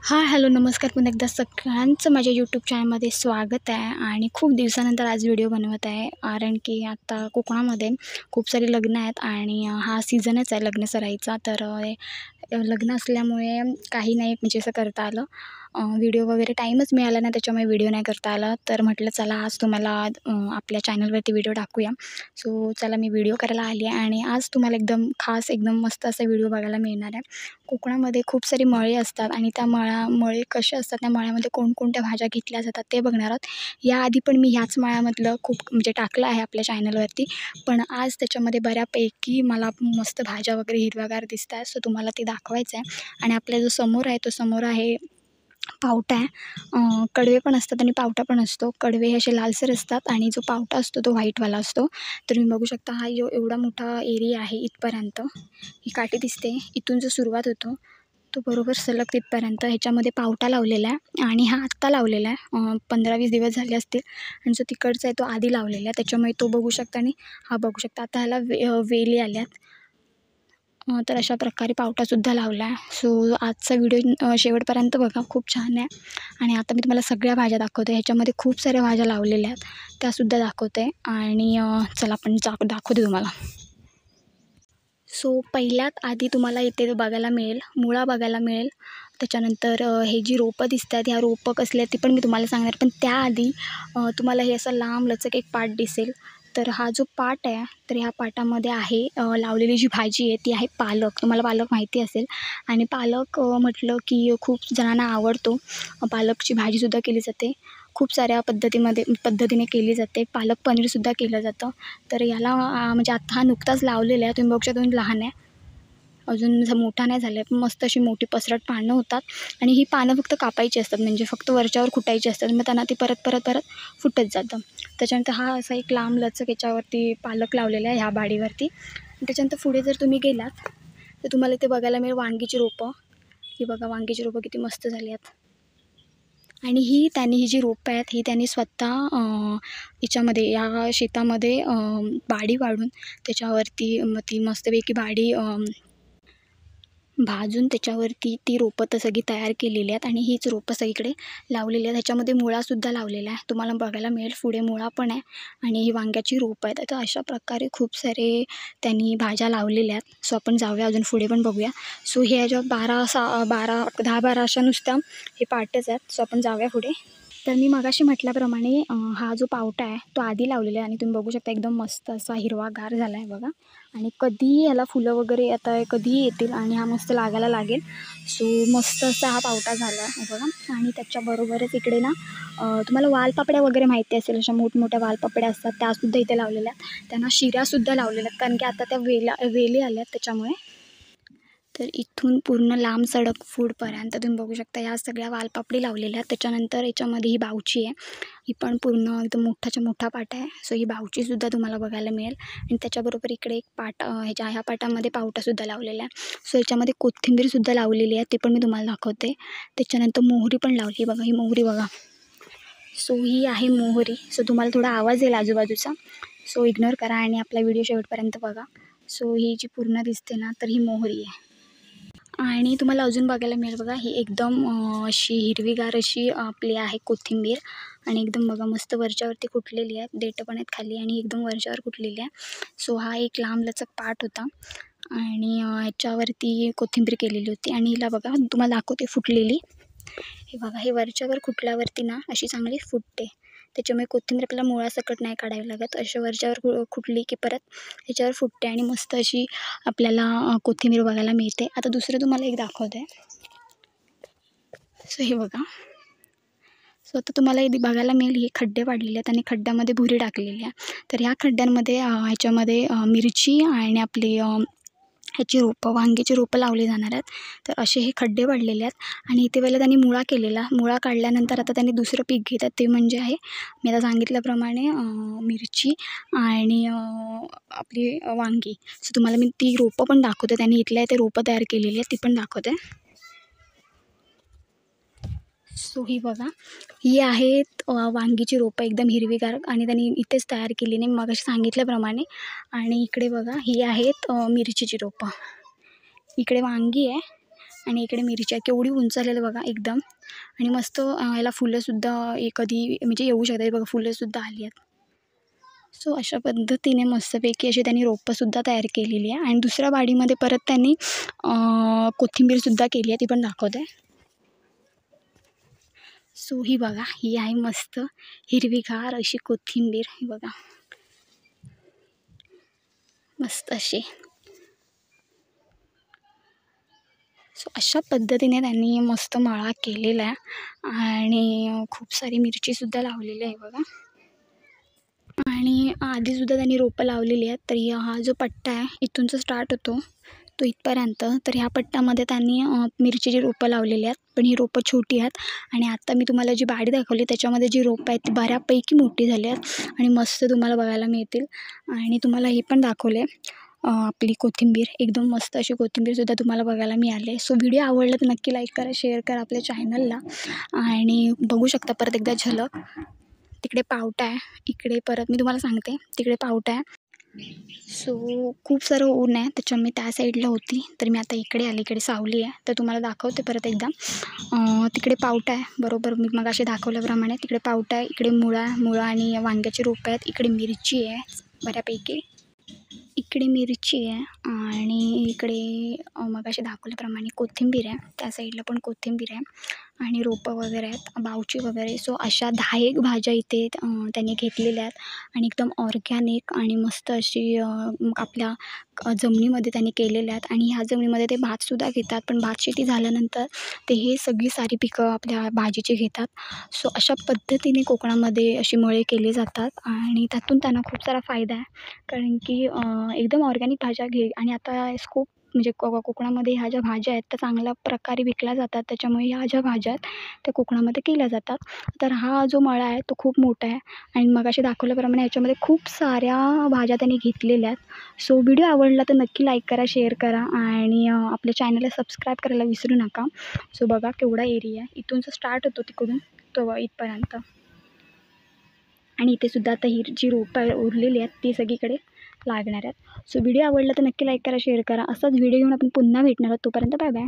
Hello, नमस्कार. पुन्हा एकदा सगळ्यांचं माझ्या यूट्यूब चॅनलमध्ये स्वागत आहे. आणि खूप दिवसानंतर आज व्हिडिओ बनवत आहे, कारण की आता कोकणामध्ये खूप सारी लग्न आहेत आणि हा सीझनच आहे लग्नसराईचा. तर लग्न असल्यामुळे काही नाही म्हणजे असं करता आलं. व्हिडिओ वगैरे टाईमच मिळाला नाही, त्याच्यामुळे व्हिडिओ नाही करता आला. तर म्हटलं चला आज तुम्हाला आपल्या चॅनलवरती व्हिडिओ टाकूया. सो चला मी व्हिडिओ करायला आली आहे आणि आज तुम्हाला एकदम खास, एकदम मस्त असा व्हिडिओ बघायला मिळणार आहे. कोकणामध्ये खूप सारी मळे असतात आणि त्या मळे कसे असतात, त्या मळ्यामध्ये कोणकोणत्या भाज्या घेतल्या जातात ते बघणार आहोत. याआधी पण मी ह्याच मळ्यामधलं खूप म्हणजे टाकलं आहे आपल्या चॅनलवरती, पण आज त्याच्यामध्ये बऱ्यापैकी मला मस्त भाज्या वगैरे हिरव्यागार दिसत आहेत. सो तुम्हाला ते दाखवायचं आहे. आणि आपल्या जो समोर आहे पावटा आहे. कडवे पण असतात आणि पावटा पण असतो. कडवे हे असे लालसर असतात आणि जो पावटा असतो तो व्हाईटवाला असतो. तर तुम्ही बघू शकता, हा एवढा मोठा एरिया आहे इथपर्यंत. ही काठी दिसते, इथून जो सुरुवात होतो तो बरोबर सलग तिथपर्यंत ह्याच्यामध्ये पावटा लावलेला आहे. आणि हा आत्ता लावलेला आहे, 15-20 दिवस झाले असतील. आणि जो तिकडचा आहे तो आधी लावलेला आहे, त्याच्यामुळे तो बघू शकता. आणि हा बघू शकता, आता ह्याला वेली आल्यात. तर अशा प्रकारे पावटासुद्धा लावला आहे. सो आजचा व्हिडिओ शेवटपर्यंत बघा, खूप छान आहे. आणि आता मी तुम्हाला सगळ्या भाज्या दाखवते. ह्याच्यामध्ये खूप साऱ्या भाज्या लावलेल्या आहेत, त्यासुद्धा दाखवते. आणि चला आपण दाखवते तुम्हाला. सो पहिल्यात आधी तुम्हाला इथे बघायला मिळेल, मुळा बघायला मिळेल. त्याच्यानंतर हे जी रोपं दिसतात, ह्या रोपं कसली आहेत ती पण मी तुम्हाला सांगणार. पण त्याआधी तुम्हाला हे असं लांब लचक एक पाट दिसेल. तर हा जो पाट आहे, तर ह्या पाटामध्ये आहे लावलेली जी भाजी आहे ती आहे पालक. तुम्हाला पालक माहिती असेल. आणि पालक म्हटलं की खूप जणांना आवडतो. पालकची भाजीसुद्धा केली जाते. खूप साऱ्या पद्धतीने केली जाते. पालक पनीरसुद्धा केलं जातं. तर याला म्हणजे आता हा नुकताच लावलेला आहे. तुम्ही बघू शकता, लहान आहे अजून, मोठा नाही झाला आहे. पण मस्त अशी मोठी पसरट पानं होतात. आणि ही पानं फक्त कापायची असतात, म्हणजे फक्त वरच्यावर फुटायची असतात. मग त्यांना ती परत फुटत जातं. त्याच्यानंतर हा असा एक लांब लचक याच्यावरती पालक लावलेला आहे ह्या बाडीवरती. त्याच्यानंतर पुढे जर तुम्ही गेलात तर तुम्हाला इथे बघायला मिळेल वांगीची रोपं. ही बघा, वांगीची रोपं किती मस्त झाली आहेत. आणि ही जी रोपं आहेत ही त्यांनी स्वतः याच्यामध्ये या शेतामध्ये बाडी वाढून त्याच्यावरती ती मस्तपैकी बाडी भाजून त्याच्यावरती ती रोपं तर सगळी तयार केलेली आहेत. आणि हीच रोपं सगळीकडे लावलेली आहेत. ह्याच्यामध्ये मुळासुद्धा लावलेला आहे, तुम्हाला बघायला मिळेल. पुढे मुळा पण आहे आणि ही वांग्याची रोपं आहेत. तर अशा प्रकारे खूप सारे त्यांनी भाज्या लावलेल्या आहेत. सो आपण जाऊया, अजून पुढे पण बघूया. सो हे ह्याच्यावर 10-12 अशा नुसत्या हे पार्टच आहेत. सो आपण जाऊया पुढे. तर मी मगाशी म्हटल्याप्रमाणे हा जो पावटा आहे तो आधी लावलेला आहे. आणि तुम्ही बघू शकता, एकदम मस्त असा हिरवागार झाला आहे बघा. आणि कधीही याला फुलं वगैरे आता कधीही येतील आणि हा मस्त लागायला लागेल. सो मस्त असा हा पावटा झाला आहे बघा. आणि त्याच्याबरोबरच इकडे ना तुम्हाला वालपापड्या वगैरे माहिती असेल, अशा मोठमोठ्या वालपापड्या असतात, त्यासुद्धा इथे लावलेल्या आहेत. त्यांना शिऱ्यासुद्धा लावलेल्या आहेत, कारण की आता त्या वेली आल्या आहेत त्याच्यामुळे. तर इथून पूर्ण लांब सडक फूडपर्यंत तुम्ही बघू शकता, ह्या सगळ्या वालपापडी लावलेल्या आहेत. त्याच्यानंतर याच्यामध्ये ही बावची आहे, ही पण पूर्ण एकदम मोठाच्या मोठा पाट आहे. सो ही बावचीसुद्धा तुम्हाला बघायला मिळेल. आणि त्याच्याबरोबर इकडे एक पाट, ह्या पाटामध्ये पावटासुद्धा लावलेला आहे. सो याच्यामध्ये कोथिंबीरसुद्धा लावलेली आहे, ती पण मी तुम्हाला दाखवते. त्याच्यानंतर मोहरी पण लावली बघा, ही मोहरी बघा. सो ही आहे मोहरी. सो तुम्हाला थोडा आवाज येईल आजूबाजूचा, सो इग्नोर करा आणि आपला व्हिडिओ शेवटपर्यंत बघा. सो ही जी पूर्ण दिसते ना, तर ही मोहरी आहे. आणि तुम्हाला अजून बघायला मिळेल बघा, ही एकदम अशी हिरवीगार अशी आपली आहे कोथिंबीर. आणि एकदम बघा मस्त वरच्यावरती कुटलेली आहे, देठं पण आहेत खाली आणि एकदम वरच्यावर कुटलेली आहे. सो हा एक लांबलचक पाट होता आणि ह्याच्यावरती कोथिंबीर केलेली होती. आणि हिला बघा तुम्हाला दाखवते फुटलेली. हे बघा, हे वरच्यावर कुटल्यावरती ना अशी चांगली फुटते. त्याच्यामुळे कोथिंबीर आपल्याला मुळासकट नाही काढावी लागत. अशा वरच्यावर कुटली की परत ह्याच्यावर फुटते आणि मस्त अशी आपल्याला कोथिंबीर बघायला मिळते. आता दुसरं तुम्हाला एक दाखवते. सो हे बघा. सो आता तुम्हाला इथे बघायला मिळेल, हे खड्डे पाडलेले आहेत आणि खड्ड्यामध्ये भुरी टाकलेली आहे. तर ह्या खड्ड्यांमध्ये ह्याच्यामध्ये मिरची आणि आपली ह्याची रोपं, वांग्याची रोपं लावली जाणार आहेत. तर असे हे खड्डे पडलेले आहेत. आणि इथे पहिला त्यांनी मुळा केलेला. मुळा काढल्यानंतर आता त्यांनी दुसरं पीक घेतात, ते म्हणजे आहे मी आता सांगितल्याप्रमाणे मिरची आणि आपली वांगी. सो तुम्हाला मी ती रोपं पण दाखवते. त्यांनी इथल्या ते रोपं तयार केलेली आहेत, ती पण दाखवते. सो ही बघा, ही आहेत वांगीची रोपं, एकदम हिरवीगार आणि त्यांनी इथेच तयार केली नाही मगाशी सांगितल्याप्रमाणे. आणि इकडे बघा, ही आहेत मिरचीची रोपं. इकडे वांगी आहे आणि इकडे मिरच्या केवढी उंच आलेलं बघा एकदम. आणि मस्त याला फुलंसुद्धा कधी म्हणजे येऊ शकतात बघा, फुलंसुद्धा आली आहेत. सो अशा पद्धतीने मस्तपैकी अशी त्यांनी रोपंसुद्धा तयार केलेली आहे. आणि दुसऱ्या वाडीमध्ये परत त्यांनी कोथिंबीरसुद्धा केली आहे, ती पण दाखवते. सो ही बघा, ही आहे मस्त हिरवीगार अशी कोथिंबीर. ही बघा मस्त अशी. सो अशा पद्धतीने त्यांनी मस्त मळा केलेला आहे. आणि खूप सारी मिरचीसुद्धा लावलेली आहे बघा. आणि आधीसुद्धा त्यांनी रोपं लावलेली आहेत. तर हा जो पट्टा आहे इथूनचा स्टार्ट होतो तो इथपर्यंत. तर ह्या पट्ट्यामध्ये त्यांनी मिरचीची रोपं लावलेली आहेत, पण ही रोपं छोटी आहेत. आणि आत्ता मी तुम्हाला जी वाडी दाखवली त्याच्यामध्ये जी रोपं आहेत ती बऱ्यापैकी मोठी झाली आहेत आणि मस्त तुम्हाला बघायला मिळतील. आणि तुम्हाला ही पण दाखवले आपली कोथिंबीर, एकदम मस्त अशी कोथिंबीरसुद्धा तुम्हाला बघायला मिळाली. सो व्हिडिओ आवडला तर नक्की लाईक करा, शेअर करा आपल्या चॅनलला. आणि बघू शकता परत एकदा झलक. तिकडे पावटा आहे, इकडे परत मी तुम्हाला सांगते तिकडे पावटा आहे. सो खूप सारं ऊन आहे, त्याच्यामुळे मी त्या साईडला होती. तर मी आता इकडे आली, इकडे सावली आहे, तर तुम्हाला दाखवते परत एकदा. तिकडे पावटा आहे, बरोबर मी मगाशी दाखवल्याप्रमाणे तिकडे पावटा आहे, इकडे मुळा आणि वांग्याची रोपं आहेत, इकडे मिरची आहे बऱ्यापैकी, इकडे मिरची आहे. आणि इकडे मगाशी दाखवल्याप्रमाणे कोथिंबीर आहे, त्या साईडला पण कोथिंबीर आहे आणि रोपं वगैरे आहेत, बावची वगैरे. सो अशा 10-1 भाज्या इथे त्यांनी घेतलेल्या आहेत आणि एकदम ऑर्गॅनिक आणि मस्त अशी आपल्या जमिनीमध्ये त्यांनी केलेल्या आहेत. आणि ह्या जमिनीमध्ये ते भातसुद्धा घेतात, पण भात शेती झाल्यानंतर ते हे सगळी सारी पिकं आपल्या भाजीची घेतात. सो अशा पद्धतीने कोकणामध्ये अशी मळे केले जातात आणि त्यातून त्यांना खूप सारा फायदा आहे. कारण की एकदम ऑर्गॅनिक भाज्या आणि आता स्कोप म्हणजे कोकणामध्ये ह्या ज्या भाज्या आहेत त्या चांगल्या प्रकारे विकल्या जातात, त्याच्यामुळे ह्या ज्या भाज्या आहेत त्या कोकणामध्ये केल्या जातात. तर हा जो मळा आहे तो खूप मोठा आहे आणि मगाशी दाखवल्याप्रमाणे याच्यामध्ये खूप साऱ्या भाज्या त्यांनी घेतलेल्या आहेत. सो व्हिडिओ आवडला तर नक्की लाईक करा, शेअर करा आणि आपल्या चॅनलला सबस्क्राईब करायला विसरू नका. सो बघा केवढा एरिया आहे, इथून जो स्टार्ट होतो तिकडून तो इथपर्यंत. आणि इथेसुद्धा आता ही जी रोपं उरलेली आहेत ती सगळीकडे लागणार आहेत. सो व्हिडिओ आवडला तर नक्की लाईक करा, शेअर करा. असाच व्हिडिओ घेऊन आपण पुन्हा भेटणार आहोत. तोपर्यंत बाय बाय.